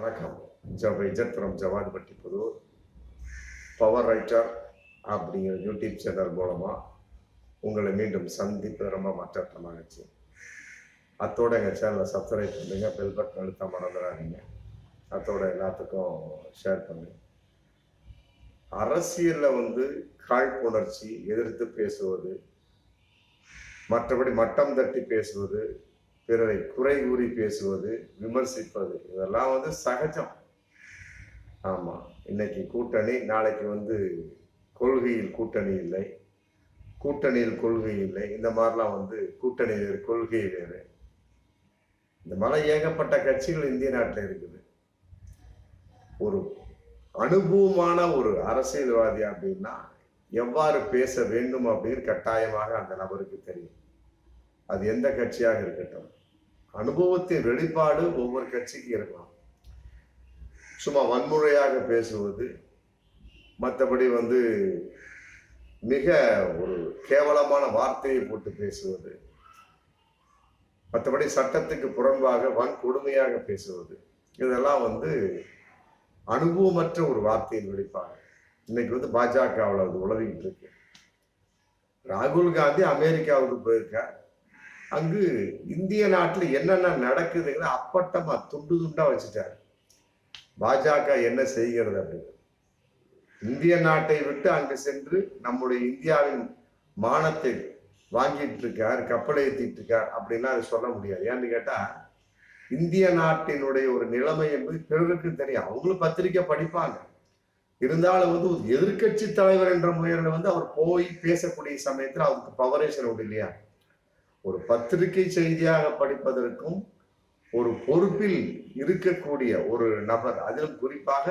வணக்கம். விஜத் from Javadupatti Pudur. Power writer அப்படிங்கிற YouTube channel மூலமாக உங்களை மீண்டும் சந்திப்பு ரொம்ப மற்ற மகிழ்ச்சி. அத்தோட எங்கள் சேனலை சப்ஸ்கிரைப் பண்ணுங்க, பெல் பட்டன் அழுத்த மறந்துடாதீங்க. அத்தோட எல்லாத்துக்கும் ஷேர் பண்ணுங்க. அரசியலில் காழ்ப்புணர்ச்சி, எதிர்த்து பேசுவது, மற்றபடி மட்டம் தட்டி பேசுவது, பிறரை குறை கூறி பேசுவது, விமர்சிப்பது, இதெல்லாம் சகஜம். ஆமா, இன்னைக்கு கூட்டணி, நாளைக்கு கொள்கையில் கூட்டணி இல்லை, கூட்டணியில் கொள்கை இல்லை. இந்த மாதிரிலாம் கூட்டணி வேறு, கொள்கை வேறு. இந்த மாதிரி ஏகப்பட்ட கட்சிகள் இந்திய நாட்டில் இருக்குது. ஒரு அனுபவமான ஒரு அரசியல்வாதி அப்படின்னா எவ்வாறு பேச வேண்டும் அப்படின்னு கட்டாயமாக அந்த நபருக்கு தெரியும். அது எந்த கட்சியாக இருக்கட்டும், அனுபவத்தின் வெளிப்பாடு ஒவ்வொரு கட்சிக்கும் இருக்கலாம். சும்மா வன்முறையாக பேசுவது, மற்றபடி மிக ஒரு கேவலமான வார்த்தையை போட்டு பேசுவது, மற்றபடி சட்டத்துக்கு புறம்பாக வன்கொடுமையாக பேசுவது, இதெல்லாம் அனுபவமற்ற ஒரு வார்த்தையின் வெளிப்பாடு. இன்னைக்கு பாஜகவில் அது உலகிட்டு இருக்கு. ராகுல் காந்தி அமெரிக்காவுக்கு போயிருக்கார். அங்கு இந்திய நாட்டில் என்னென்ன நடக்குதுங்கிற அப்பட்டமா துண்டு துண்டா வச்சுட்டாரு. பாஜக என்ன செய்கிறது அப்படின்னு இந்திய நாட்டை விட்டு அங்கு சென்று நம்முடைய இந்தியாவின் மானத்தை வாங்கிட்டு இருக்கார், கப்பலை ஏற்றிட்டு இருக்கார் அப்படின்னா அது சொல்ல முடியாது. ஏன்னு கேட்டா, இந்திய நாட்டினுடைய ஒரு நிலைமை என்பது பிறருக்கு தெரியும். அவங்களும் பத்திரிக்கை படிப்பாங்க. இருந்தாலும் ஒரு எதிர்கட்சி தலைவர் என்ற முறையில் அவர் போய் பேசக்கூடிய சமயத்தில் அவருக்கு பவரேஷன் உண்டு இல்லையா? ஒரு பத்திரிகை செய்தியாக படிப்பதற்கும் ஒரு பொறுப்பில் இருக்கக்கூடிய ஒரு நபர், அதிலும் குறிப்பாக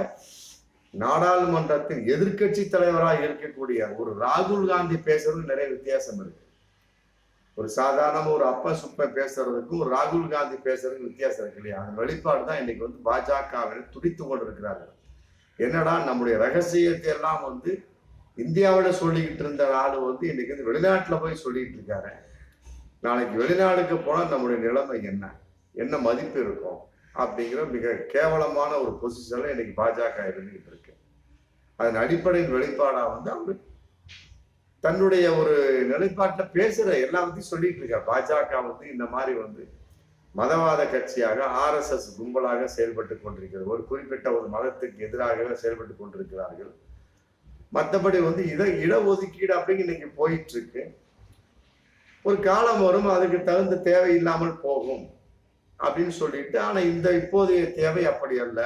நாடாளுமன்றத்தின் எதிர்கட்சி தலைவராக இருக்கக்கூடிய ஒரு ராகுல் காந்தி பேசுறது நிறைய வித்தியாசம் இருக்கு. ஒரு சாதாரண ஒரு அப்ப சுப்ப பேசுறதுக்கும் ஒரு ராகுல் காந்தி பேசுறதுக்கும் வித்தியாசம் இருக்கு இல்லையா? அந்த வெளிப்பாடு தான் இன்னைக்கு பாஜகவினர் துடித்து கொண்டு இருக்கிறார்கள். என்னடா, நம்முடைய ரகசியத்தை எல்லாம் இந்தியாவில சொல்லிக்கிட்டு இருந்த ஆளு இன்னைக்கு வெளிநாட்டுல போய் சொல்லிட்டு இருக்காரு. நாளைக்கு வெளிநாடுக்கு போனா நம்முடைய நிலைமை என்ன மதிப்பு இருக்கும் அப்படிங்கிற மிக கேவலமான ஒரு பொசிஷன்ல இன்னைக்கு பாஜக இருந்துகிட்டு இருக்கு. அதன் அடிப்படையின் வெளிப்பாடா அவரு தன்னுடைய ஒரு நிலைப்பாட்டுல பேசுற எல்லாத்தையும் சொல்லிட்டு இருக்காரு. பாஜக இந்த மாதிரி மதவாத கட்சியாக RSS கும்பலாக செயல்பட்டு கொண்டிருக்கிறது. ஒரு குறிப்பிட்ட ஒரு மதத்துக்கு எதிராக செயல்பட்டு கொண்டிருக்கிறார்கள். மற்றபடி இடஒதுக்கீடு அப்படிங்க இன்னைக்கு போயிட்டு இருக்கு. ஒரு காலம் வரும், அதுக்கு தகுந்த தேவை இல்லாமல் போகும் அப்படின்னு சொல்லிட்டு, ஆனா இப்போதைய தேவை அப்படி அல்ல,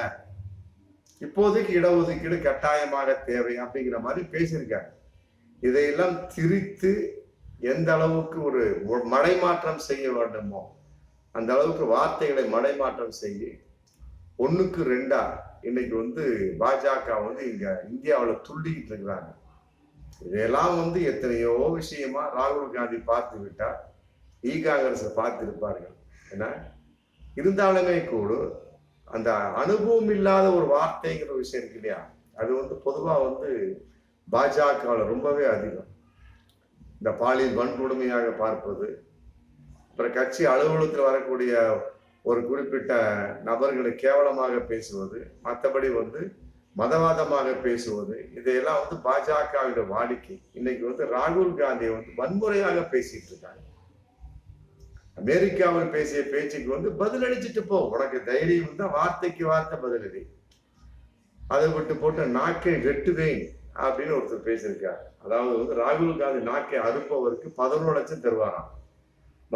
இப்போதைக்கு இடஒதுக்கீடு கட்டாயமாக தேவை அப்படிங்கிற மாதிரி பேசியிருக்காங்க. இதையெல்லாம் திரித்து எந்த அளவுக்கு ஒரு மடைமாற்றம் செய்ய வேண்டுமோ அந்த அளவுக்கு வார்த்தைகளை மடைமாற்றம் செய்ய 1க்கு 2 இன்னைக்கு பாஜக இங்க இந்தியாவில் துள்ளிக்கிட்டு இருக்கிறாங்க. இதெல்லாம் எத்தனையோ விஷயமா ராகுல் காந்தி பார்த்து விட்டார், காங்கிரஸ் பார்த்து இருப்பார்கள். ஏன்னா இருந்தாலுமே கூட அந்த அனுபவம் இல்லாத ஒரு வார்த்தைங்கிற விஷயம் இருக்கு இல்லையா? அது பொதுவா பாஜகவில் ரொம்பவே அதிகம். இந்த பாலியல் வன்கொடுமையாக பார்ப்பது, அப்புறம் கட்சி அலுவலகத்தில் வரக்கூடிய ஒரு குறிப்பிட்ட நபர்களை கேவலமாக பேசுவது, மற்றபடி மதவாதமாக பேசுவது, இதையெல்லாம் பாஜகவுடைய வாடிக்கை. இன்னைக்கு ராகுல் காந்தியை வன்முறையாக பேசிட்டு இருக்காங்க. அமெரிக்காவில் பேசிய பேச்சுக்கு பதிலளிச்சுட்டு போ, உனக்கு தைரியம் தான் வார்த்தைக்கு வார்த்தை பதிலடி, அதை விட்டு போட்டு நாக்கை வெட்டுவேன் அப்படின்னு ஒருத்தர் பேசியிருக்காரு. அதாவது ராகுல் காந்தி நாக்கை அறுப்பவருக்கு 11 லட்சம் தருவாராம்.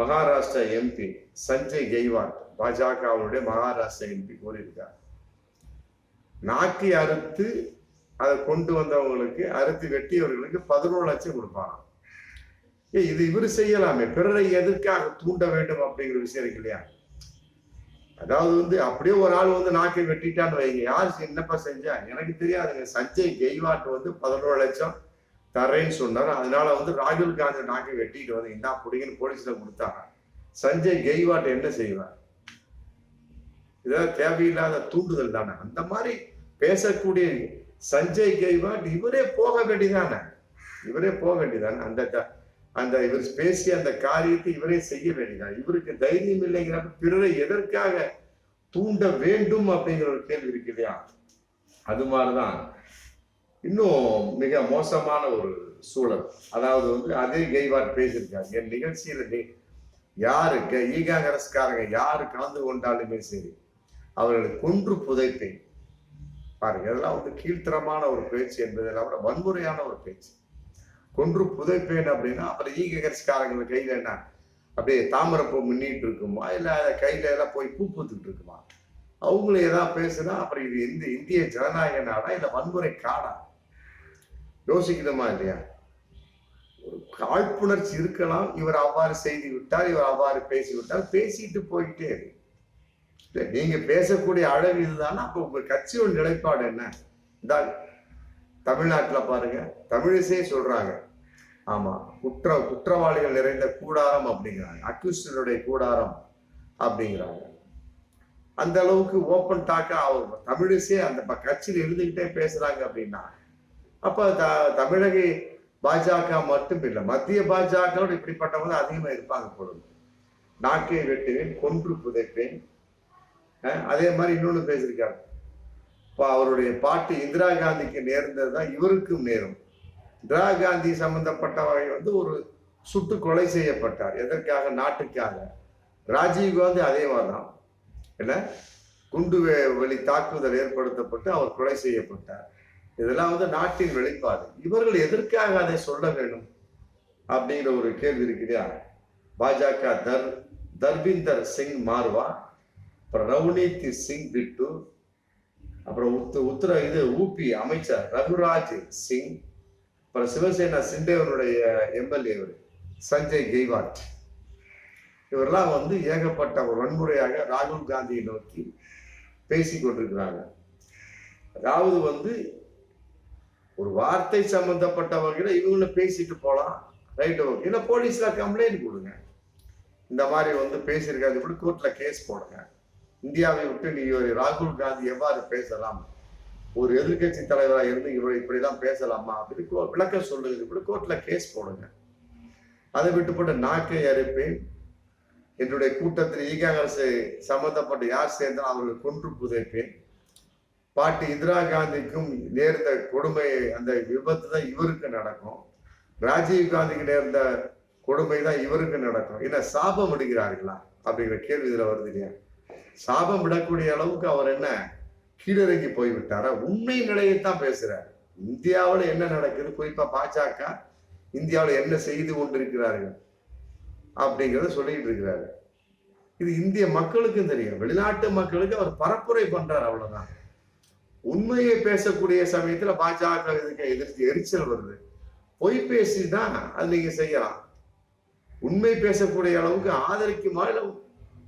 மகாராஷ்டிரா MP சஞ்சய் கெய்வாட், பாஜகவுடைய மகாராஷ்டிரா MP கூறியிருக்கார், நாக்கை அறுத்து அதை கொண்டு வந்தவங்களுக்கு, அறுத்து வெட்டியவர்களுக்கு 11 லட்சம் கொடுப்பாராம். இது இவர் செய்யலாமே, பிறரை எதற்காக தூண்ட வேண்டும் அப்படிங்கிற விஷயம் இருக்கு இல்லையா? அதாவது அப்படியே ஒரு ஆள் நாக்கை வெட்டிட்டான்னு வைங்க, யார் என்னப்பா செஞ்சா எனக்கு தெரியாதுங்க. சஞ்சய் கெய்வாட் 11 லட்சம் தரேன்னு சொன்னார். அதனால ராகுல் காந்தி நாக்கை வெட்டிட்டு இந்தா புடிங்கன்னு போலீஸ்ல கொடுத்தாங்க. சஞ்சய் கெய்வாட் என்ன செய்வார்? இதெல்லாம் தேவையில்லாத தூண்டுதல் தானே. அந்த மாதிரி பேசக்கூடிய சஞ்சய் கெய்வாட் இவரே போக வேண்டியதானே, அந்த இவர் பேசிய அந்த காரியத்தை இவரே செய்ய வேண்டியதான். இவருக்கு தைரியம் இல்லைங்கிறப்ப பிறரை எதற்காக தூண்ட வேண்டும் அப்படிங்கிற ஒரு கேள்வி இருக்கு இல்லையா? அது மாதிரிதான் இன்னும் மிக மோசமான ஒரு சூழல். அதாவது வந்து அதே கெய்வாட் பேசியிருக்காங்க, என் நிகழ்ச்சியில யாரு ஈகாங்கரஸ்காரங்க யாரு கலந்து கொண்டாலுமே சரி அவர்களை கொன்று புதைப்பேன். பாருங்க, இதெல்லாம் வந்து கீழ்த்தரமான ஒரு பேச்சு என்பதெல்லாம் விட வன்முறையான ஒரு பேச்சு. கொன்று புதைப்பேன் அப்படின்னா அப்புறம் ஈகாங்கரஸ்காரங்க கையில என்ன அப்படியே தாமரப்பூ மின்னிட்டு இருக்குமா, இல்ல கையில எல்லாம் போய் பூ பூத்துக்கிட்டு இருக்குமா? அவங்களும் ஏதாவது பேசுனா அப்புறம் இது இந்திய ஜனநாயக நாடா இல்ல வன்முறை காடா? யோசிக்கணுமா இல்லையா? ஒரு காழ்ப்புணர்ச்சி இருக்கலாம். இவர் அவ்வாறு செய்து விட்டார், இவர் அவ்வாறு பேசிவிட்டார், பேசிட்டு போயிட்டே இருக்கு. நீங்க பேசக்கூடிய அளவு இதுதானா? அப்ப உங்க கட்சியோட நிலைப்பாடு என்ன? இந்த தமிழ்நாட்டுல பாருங்க, தமிழிசையே சொல்றாங்க, ஆமா குற்றவாளிகள் நிறைந்த கூடாரம் அப்படிங்கிறாங்க, அக்யூஸ்டனுடைய கூடாரம் அப்படிங்கிறாங்க. அந்த அளவுக்கு ஓப்பன் டாக்கா அவர் தமிழிசையே அந்த கட்சியில் எழுந்துகிட்டே பேசுறாங்க அப்படின்னா அப்ப தமிழக பாஜக மட்டும் இல்லை, மத்திய பாஜக இப்படிப்பட்டவங்க அதிகமா இருப்பாங்க பொழுது. நாக்கை வெட்டுவேன், கொன்று புதைப்பேன். அதே மாதிரி இன்னொன்னு பேசியிருக்காரு, அவருடைய பாட்டு இந்திரா காந்திக்கு நேர்ந்ததுதான் இவருக்கும் நேரும். இந்திரா காந்தி சம்பந்தப்பட்டவரை வந்து ஒரு சுட்டு கொலை செய்யப்பட்டார். எதற்காக? நாட்டுக்காக. ராஜீவ் காந்தி அதே மாதிரிதான், என்ன குண்டு வெளி தாக்குதல் ஏற்படுத்தப்பட்டு அவர் கொலை செய்யப்பட்டார். இதெல்லாம் வந்து நாட்டின் வெளிப்பாடு. இவர்கள் எதற்காக அதை சொல்ல வேண்டும் அப்படிங்கிற ஒரு கேள்வி இருக்குதா? பாஜக தர்பீந்தர் சிங் மார்வா, அப்புறம் ரவுனீத் சிங் பிட்டு, அப்புறம் ஊபி அமைச்சர் ரகுராஜ் சிங், அப்புறம் சிவசேனா சிண்டேவனுடைய எம்எல்ஏ சஞ்சய் கெய்வாட், இவரெல்லாம் வந்து ஏகப்பட்ட ஒரு வன்முறையாக ராகுல் காந்தியை நோக்கி பேசி கொண்டிருக்கிறாங்க. அதாவது வந்து ஒரு வார்த்தை சம்பந்தப்பட்ட வகையில இவங்களும் பேசிட்டு போலாம், ரைட், ஓகே. இல்லை போலீஸ்ல கம்ப்ளைண்ட் கொடுங்க, இந்த மாதிரி வந்து பேசியிருக்காது, இப்படி கோர்ட்ல கேஸ் போடுங்க. இந்தியாவை விட்டு நீ ஒரு ராகுல் காந்தி எவ்வாறு பேசலாம், ஒரு எதிர்கட்சி தலைவராக இருந்து இவர் இப்படிலாம் பேசலாமா அப்படின்னு விளக்கம் சொல்லுங்க, இப்படி கோர்ட்ல கேஸ் போடுங்க. அதை விட்டுப்பட்டு நாக்கை அறுப்பேன், என்னுடைய கூட்டத்தில் ஈகாங்கரசு சம்பந்தப்பட்ட யார் சேர்ந்தாலும் அவர்கள் கொன்று புதைப்பேன், பாட்டி இந்திரா காந்திக்கும் நேர்ந்த கொடுமை அந்த விபத்து தான் இவருக்கு நடக்கும், ராஜீவ் காந்திக்கு நேர்ந்த கொடுமை தான் இவருக்கு நடக்கும். என்ன சாபம் விடுகிறார்களா அப்படிங்கிற கேள்வி இதுல வருது இல்லையா? சாபம் விடக்கூடிய அளவுக்கு அவர் என்ன கீழிறங்கி போய்விட்டாரா? உண்மை நிலையைத்தான் பேசுறாரு. இந்தியாவில் என்ன நடக்குது, குறிப்பா பாஜக இந்தியாவில் என்ன செய்து கொண்டிருக்கிறார்கள் அப்படிங்கிறத சொல்லிட்டு இருக்கிறாரு. இது இந்திய மக்களுக்கும் தெரியும், வெளிநாட்டு மக்களுக்கு அவர் பரப்புரை பண்றாரு, அவ்வளவுதான். உண்மையை பேசக்கூடிய சமயத்துல பாஜக இதுக்கு எதிர்த்து எரிச்சல் வருது. பொய் பேசிதான் அது நீங்க செய்யலாம். உண்மை பேசக்கூடிய அளவுக்கு ஆதரிக்குமா இல்ல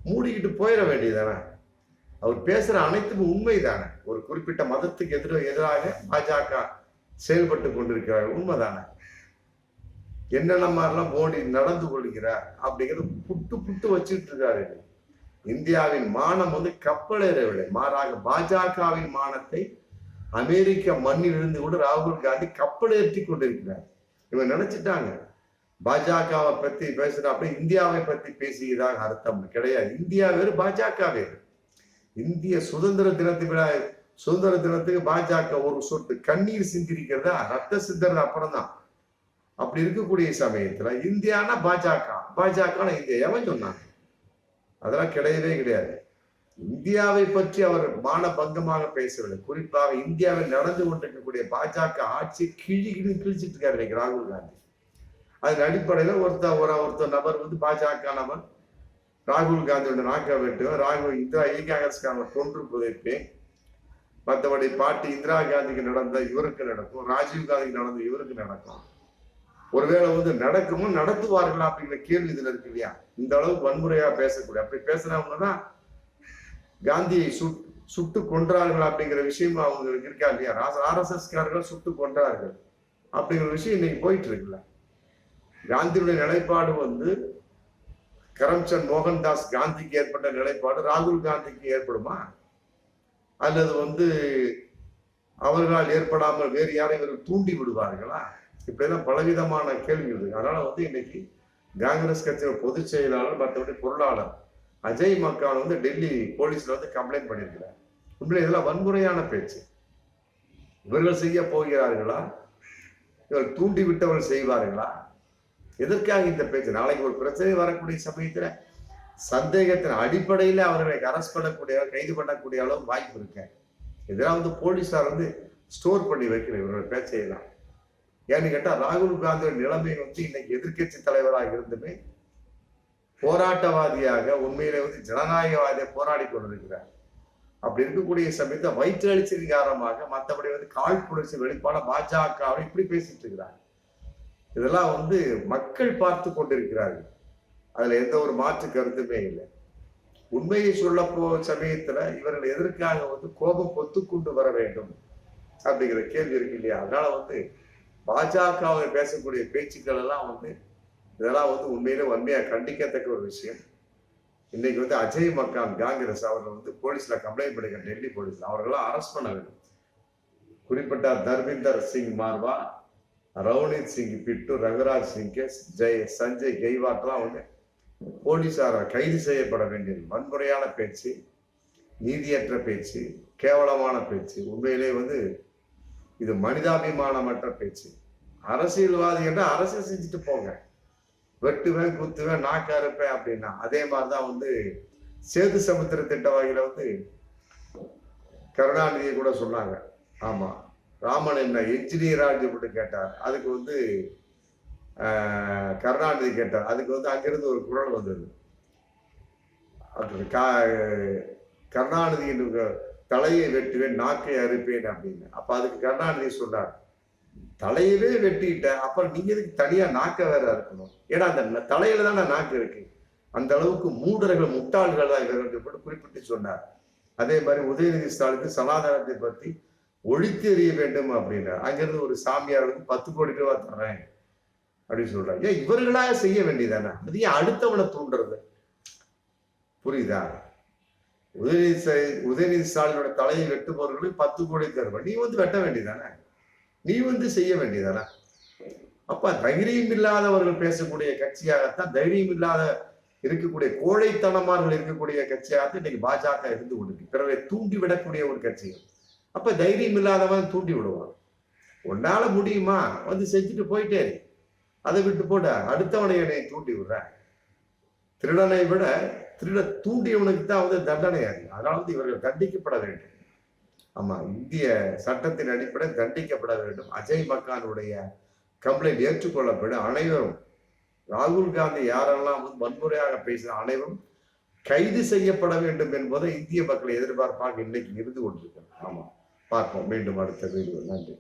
மூடிக்கிட்டு போயிட வேண்டியதானே? அவர் பேசுற அனைத்தும் உண்மை தானே. ஒரு குறிப்பிட்ட மதத்துக்கு எதிராக பாஜக செயல்பட்டு கொண்டிருக்கிறார், உண்மைதானே? என்னென்ன மாதிரிலாம் மோடி நடந்து கொள்கிறார் அப்படிங்கிறது புட்டு புட்டு வச்சுட்டு இருக்காரு. இந்தியாவின் மானம் வந்து கப்பலேறவில்லை, மாறாக பாஜகவின் மானத்தை அமெரிக்க மண்ணில் இருந்து கூட ராகுல் காந்தி கப்பலேற்றி கொண்டிருக்கிறார். இவங்க நினைச்சிட்டாங்க பாஜகவை பத்தி பேசுற அப்படி இந்தியாவை பத்தி பேசியதாக அர்த்தம் கிடையாது. இந்தியா வேறு, பாஜக வேறு. இந்திய சுதந்திர தினத்துக்கு பாஜக ஒரு சொட்டு கண்ணீர் சிந்திருக்கிறதா, ரத்த சிந்தறது அப்புறம் தான். அப்படி இருக்கக்கூடிய சமயத்துல இந்தியானா பாஜக இந்தியா எவன் சொன்னாங்க? அதெல்லாம் கிடையவே கிடையாது. இந்தியாவை பற்றி அவர் மானபங்கமாக பேசவில்லை. குறிப்பாக இந்தியாவில் நடந்து கொண்டிருக்கக்கூடிய பாஜக ஆட்சி கிழிச்சிட்டு இருக்காரு இன்னைக்கு ராகுல் காந்தி. அதன் அடிப்படையில ஒருத்தர் நபர் வந்து பாஜக நபர் ராகுல் காந்தியோட நாக்க வெட்டுவேன், இந்திரா ஈகாங்கரஸ்காரங்க கொன்று புதைப்பேன், மற்றபடி பாட்டி இந்திரா காந்திக்கு நடந்த இவருக்கு நடக்கும், ராஜீவ் காந்திக்கு நடந்த இவருக்கு நடக்கும். ஒருவேளை வந்து நடக்குமோ நடத்துவார்களா அப்படிங்கிற கேள்வி இதுல இருக்கு இல்லையா? இந்த அளவுக்கு வன்முறையா பேசக்கூடிய, அப்படி பேசுறவங்கதான் காந்தியை சுட்டு கொன்றார்கள் அப்படிங்கிற விஷயம் அவங்களுக்கு இருக்கா இல்லையா? RSS காரர்கள் சுட்டு கொன்றார்கள் அப்படிங்கிற விஷயம் இன்னைக்கு போயிட்டு இருக்குல்ல. காந்தியுடைய நிலைப்பாடு வந்து கரம்சந்த் மோகன்தாஸ் காந்திக்கு ஏற்பட்ட நிலைப்பாடு ராகுல் காந்திக்கு ஏற்படுமா? அல்லது வந்து அவர்களால் ஏற்படாமல் வேறு யாரையும் இவர்கள் தூண்டி விடுவார்களா? இப்படிதான் பலவிதமான கேள்வி இருக்கு. அதனால வந்து இன்னைக்கு காங்கிரஸ் கட்சியோட பொதுச் செயலாளர், மற்றபடி பொருளாளர் அஜய் மக்கான் வந்து டெல்லி போலீஸ்ல வந்து கம்ப்ளைண்ட் பண்ணியிருக்கிறார். உண்மையில இதெல்லாம் வன்முறையான பேச்சு. இவர்கள் செய்ய போகிறார்களா? இவர்கள் தூண்டி விட்டவர்கள் செய்வார்களா? எதற்காக இந்த பேச்சு? நாளைக்கு ஒரு பிரச்சனை வரக்கூடிய சமயத்துல சந்தேகத்தின் அடிப்படையில அவர்களை அரெஸ்ட் பண்ணக்கூடிய, கைது பண்ணக்கூடிய அளவு வாய்ப்பு இருக்கு. இதெல்லாம் வந்து போலீஸார் வந்து ஸ்டோர் பண்ணி வைக்கிற இவரோட பேச்சையெல்லாம். ஏன்னு கேட்டா ராகுல் காந்தியோட நிலைமை வந்து இன்னைக்கு எதிர்கட்சி தலைவராக இருந்துமே போராட்டவாதியாக உண்மையிலே வந்து ஜனநாயகவாதியை போராடி கொண்டிருக்கிறார். அப்படி இருக்கக்கூடிய சமயத்தை வயிற்றெழுச்சின் காரணமாக மற்றபடி வந்து காழ்ப்புணர்ச்சி வெளிப்பாட பாஜக இப்படி பேசிட்டு இருக்கிறார். இதெல்லாம் வந்து மக்கள் பார்த்து கொண்டிருக்கிறார்கள். அதுல எந்த ஒரு மாற்று கருத்துமே இல்லை. உண்மையை சொல்ல சமயத்துல இவர்கள் எதற்காக வந்து கோபம் பொத்துக்கொண்டு வர வேண்டும் அப்படிங்கிற கேள்வி இருக்கு இல்லையா? அதனால வந்து பாஜகவை பேசக்கூடிய பேச்சுக்கள் எல்லாம் வந்து இதெல்லாம் வந்து உண்மையிலே வன்மையா கண்டிக்கத்தக்க ஒரு விஷயம். இன்னைக்கு வந்து அஜய் மக்கான் காங்கிரஸ் அவர்கள் வந்து போலீஸ்ல கம்ப்ளைண்ட் பண்ணிக்க, டெல்லி போலீஸ்ல அவர்களெல்லாம் அரெஸ்ட் பண்ண வேண்டும். குறிப்பிட்ட தர்மிந்தர் சிங் மார்வா, ரவுனீத் சிங் பிட்டு, ரகுராஜ் சிங், சஞ்சய் கெய்வாட்லாம் வந்து போலீசார கைது செய்யப்பட வேண்டியது. வன்முறையான பேச்சு, நீதியற்ற பேச்சு, கேவலமான பேச்சு. உண்மையிலே வந்து இது மனிதாபிமானமற்ற பேச்சு. அரசியல்வாதி என்ற அரசியல் செஞ்சுட்டு போங்க, வெட்டுவேன் குத்துவேன் நாக்கா இருப்பேன் அப்படின்னா. அதே மாதிரிதான் வந்து சேது சமுத்திர திட்ட வகையில வந்து கருணாநிதியை கூட சொன்னாங்க. ஆமா, ராமன் என்ன என்ஜினியரா சொல்லிட்டு கேட்டார். அதுக்கு வந்து கருணாநிதி கேட்டார். அதுக்கு வந்து அங்கிருந்து ஒரு குரல் வந்தது, கருணாநிதியின் தலையை வெட்டுவேன் நாக்கை அறுப்பேன் அப்படின்னு. அப்ப அதுக்கு கருணாநிதி சொன்னார், தலையவே வெட்டிட்ட அப்புறம் நீங்க எதுக்கு தனியா நாக்க வேற இருக்கணும்? ஏன்னா அந்த தலையில தானே நாக்கு இருக்கு. அந்த அளவுக்கு மூடர்கள் முட்டாள்கள் தான் இவர்கள் குறிப்பிட்டு சொன்னார். அதே மாதிரி உதயநிதி ஸ்டாலினுக்கு சனாதனத்தை பத்தி ஒழித்து எறிய வேண்டும் அப்படின்னார். அங்கிருந்து ஒரு சாமியார் வந்து 10 கோடி ரூபாய் தர்றேன் அப்படின்னு சொல்றாங்க. ஏன் இவர்களாக செய்ய வேண்டியதானே? அது ஏன் அடுத்தவனை தூண்டுறது? புரியுதா? உதயநிதி ஸ்டாலினோட தலையை வெட்டுபவர்களுக்கு 10 கோடி தருவ, நீ வந்து வெட்ட வேண்டியதானே? நீ வந்து செய்ய வேண்டியதானே? அப்ப தைரியம் இல்லாதவர்கள் பேசக்கூடிய கட்சியாகத்தான், தைரியம் இல்லாத இருக்கக்கூடிய கோழைத்தனமார்கள் இருக்கக்கூடிய கட்சியாகத்தான் இன்னைக்கு பாஜக இருந்து கொண்டிருக்கு. பிறரை தூண்டி விடக்கூடிய ஒரு கட்சி. அப்ப தைரியம் இல்லாதவன் தூண்டி விடுவான். உன்னால முடியுமா வந்து செஞ்சுட்டு போயிட்டே, அதை விட்டு போட அடுத்தவனை என்னை தூண்டி விடுற. திருடனை விட திருட தூண்டியவனுக்கு தான் வந்து தண்டனை அதிகம். அதனால வந்து இவர்கள் தண்டிக்கப்பட வேண்டும். ஆமா, இந்திய சட்டத்தின் அடிப்படையில் தண்டிக்கப்பட வேண்டும். அஜய் மக்கானுடைய கம்ப்ளைண்ட் ஏற்றுக்கொள்ளப்படும். அனைவரும், ராகுல் காந்தி யாரெல்லாம் வந்து வன்முறையாக பேசின அனைவரும் கைது செய்யப்பட வேண்டும் என்பதை இந்திய மக்கள் எதிர்பார்ப்பாக இன்னைக்கு இருந்து கொண்டிருக்கிறார். ஆமா, பார்ப்போம் மீண்டும் அடுத்த வீடியோ. நன்றி.